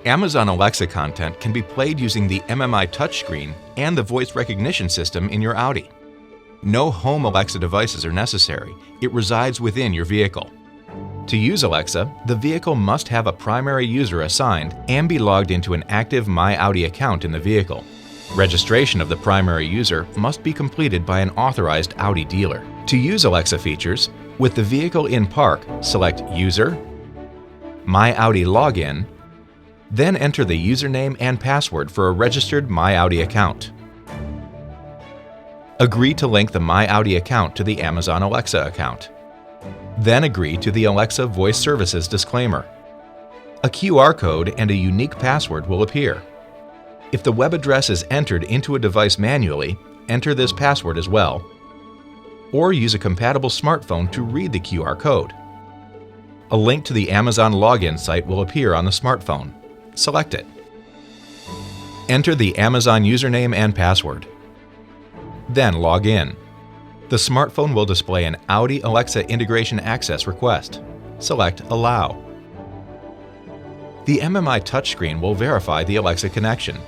Amazon Alexa content can be played using the MMI touchscreen and the voice recognition system in your Audi. No home Alexa devices are necessary. It resides within your vehicle. To use Alexa, the vehicle must have a primary user assigned and be logged into an active My Audi account in the vehicle. Registration of the primary user must be completed by an authorized Audi dealer. To use Alexa features, with the vehicle in park, select User, My Audi Login, then enter the username and password for a registered My Audi account. Agree to link the My Audi account to the Amazon Alexa account. Then agree to the Alexa Voice Services disclaimer. A QR code and a unique password will appear. If the web address is entered into a device manually, enter this password as well, or use a compatible smartphone to read the QR code. A link to the Amazon login site will appear on the smartphone. Select it. Enter the Amazon username and password. Then log in. The smartphone will display an Audi Alexa Integration Access request. Select Allow. The MMI touchscreen will verify the Alexa connection.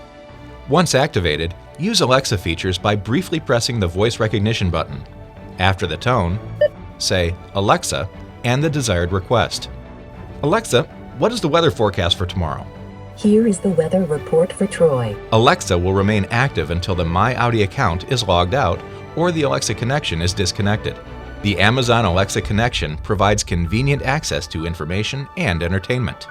Once activated, use Alexa features by briefly pressing the voice recognition button. After the tone, say Alexa and the desired request. Alexa, what is the weather forecast for tomorrow? Here is the weather report for Troy. Alexa will remain active until the My Audi account is logged out or the Alexa connection is disconnected. The Amazon Alexa connection provides convenient access to information and entertainment.